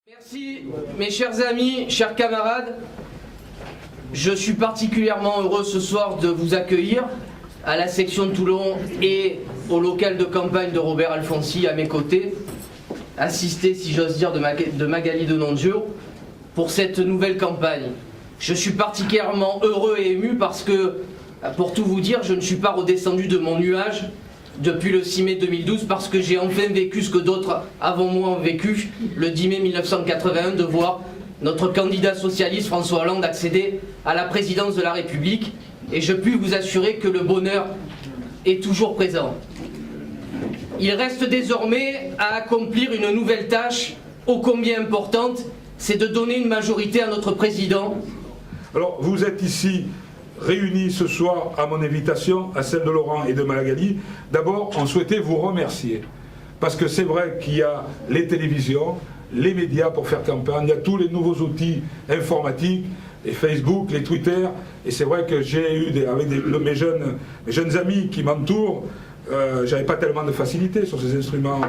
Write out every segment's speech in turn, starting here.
Merci mes chers amis, chers camarades. Je suis particulièrement heureux ce soir de vous accueillir à la section de Toulon et au local de campagne de Robert Alfonsi à mes côtés, assisté, si j'ose dire, de Magali Denondieu pour cette nouvelle campagne. Je suis particulièrement heureux et ému parce que, pour tout vous dire, je ne suis pas redescendu de mon nuage depuis le 6 mai 2012 parce que j'ai enfin vécu ce que d'autres avant moi ont vécu le 10 mai 1981, de voir notre candidat socialiste François Hollande accéder à la présidence de la République, et je puis vous assurer que le bonheur est toujours présent. Il reste désormais à accomplir une nouvelle tâche ô combien importante, c'est de donner une majorité à notre président. Alors vous êtes ici réunis ce soir à mon invitation, à celle de Laurent et de Magali. D'abord, on souhaitait vous remercier. Parce que c'est vrai qu'il y a les télévisions, les médias pour faire campagne, il y a tous les nouveaux outils informatiques, les Facebook, les Twitter. Et c'est vrai que j'ai eu, avec mes jeunes amis qui m'entourent, j'avais pas tellement de facilité sur ces instruments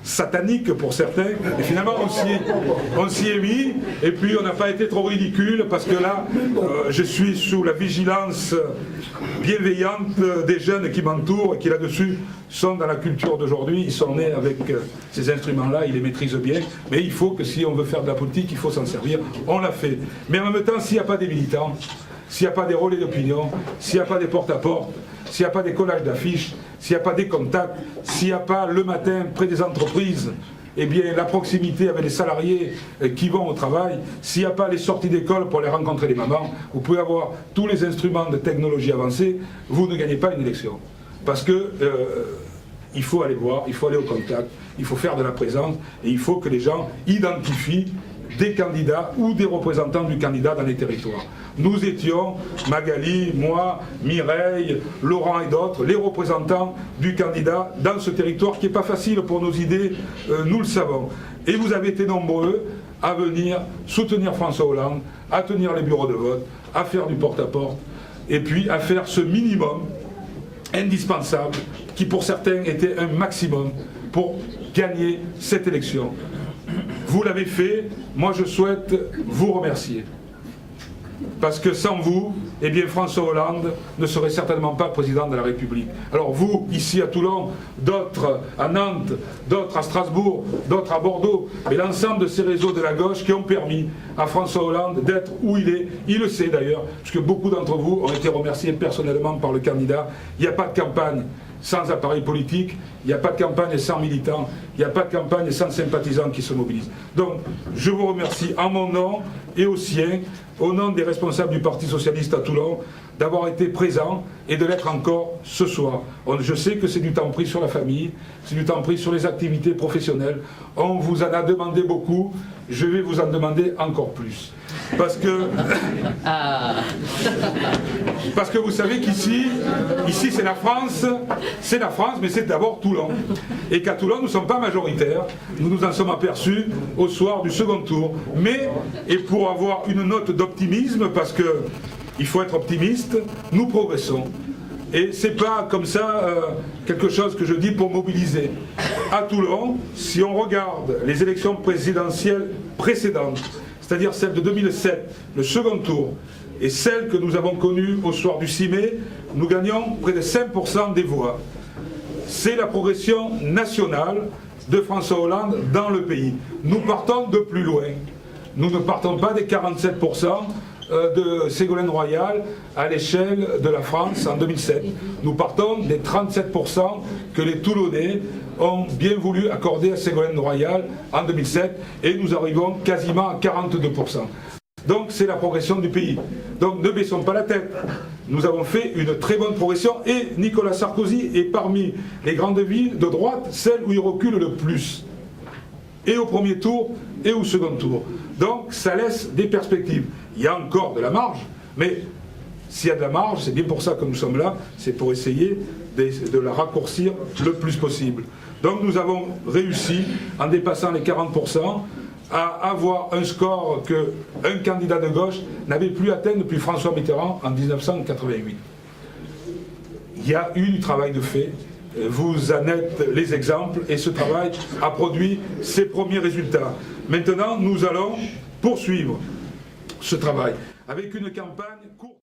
sataniques pour certains, et finalement on s'y est mis, et puis on n'a pas été trop ridicule, parce que là je suis sous la vigilance bienveillante des jeunes qui m'entourent et qui là-dessus sont dans la culture d'aujourd'hui. Ils sont nés avec ces instruments-là, ils les maîtrisent bien, mais il faut que, si on veut faire de la politique, il faut s'en servir. On l'a fait, mais en même temps, s'il n'y a pas des militants, s'il n'y a pas des relais d'opinion, s'il n'y a pas des porte-à-porte, s'il n'y a pas des collages d'affiches, s'il n'y a pas des contacts, s'il n'y a pas le matin près des entreprises, eh bien la proximité avec les salariés qui vont au travail, s'il n'y a pas les sorties d'école pour aller rencontrer les mamans, vous pouvez avoir tous les instruments de technologie avancée, vous ne gagnez pas une élection. Parce que il faut aller voir, il faut aller au contact, il faut faire de la présence, et il faut que les gens identifient des candidats ou des représentants du candidat dans les territoires. Nous étions, Magali, moi, Mireille, Laurent et d'autres, les représentants du candidat dans ce territoire qui n'est pas facile pour nos idées, nous le savons. Et vous avez été nombreux à venir soutenir François Hollande, à tenir les bureaux de vote, à faire du porte-à-porte, et puis à faire ce minimum indispensable, qui pour certains était un maximum pour gagner cette élection. Vous l'avez fait, moi je souhaite vous remercier. Parce que sans vous, eh bien François Hollande ne serait certainement pas président de la République. Alors vous, ici à Toulon, d'autres à Nantes, d'autres à Strasbourg, d'autres à Bordeaux, mais l'ensemble de ces réseaux de la gauche qui ont permis à François Hollande d'être où il est. Il le sait d'ailleurs, puisque beaucoup d'entre vous ont été remerciés personnellement par le candidat. Il n'y a pas de campagne sans appareil politique, il n'y a pas de campagne sans militants, il n'y a pas de campagne sans sympathisants qui se mobilisent. Donc, je vous remercie en mon nom et au sien, au nom des responsables du Parti Socialiste à Toulon, d'avoir été présents et de l'être encore ce soir. Je sais que c'est du temps pris sur la famille, c'est du temps pris sur les activités professionnelles. On vous en a demandé beaucoup, je vais vous en demander encore plus. Parce que vous savez qu'ici c'est la France, mais c'est d'abord Toulon. Et qu'à Toulon, nous ne sommes pas majoritaires, nous nous en sommes aperçus au soir du second tour. Mais, et pour avoir une note d'optimisme, parce qu'il faut être optimiste, nous progressons. Et c'est pas comme ça quelque chose que je dis pour mobiliser. À Toulon, si on regarde les élections présidentielles précédentes, c'est-à-dire celle de 2007, le second tour, et celle que nous avons connue au soir du 6 mai, nous gagnons près de 5% des voix. C'est la progression nationale de François Hollande dans le pays. Nous partons de plus loin. Nous ne partons pas des 47% de Ségolène Royal à l'échelle de la France en 2007. Nous partons des 37% que les Toulonnais ont bien voulu accorder à Ségolène Royal en 2007, et nous arrivons quasiment à 42%. Donc c'est la progression du pays. Donc ne baissons pas la tête. Nous avons fait une très bonne progression, et Nicolas Sarkozy est parmi les grandes villes de droite, celle où il recule le plus. Et au premier tour et au second tour. Donc ça laisse des perspectives. Il y a encore de la marge, mais s'il y a de la marge, c'est bien pour ça que nous sommes là, c'est pour essayer de la raccourcir le plus possible. Donc nous avons réussi, en dépassant les 40%, à avoir un score qu'un candidat de gauche n'avait plus atteint depuis François Mitterrand en 1988. Il y a eu du travail de fait. Vous en êtes les exemples, et ce travail a produit ses premiers résultats. Maintenant, nous allons poursuivre ce travail avec une campagne courte.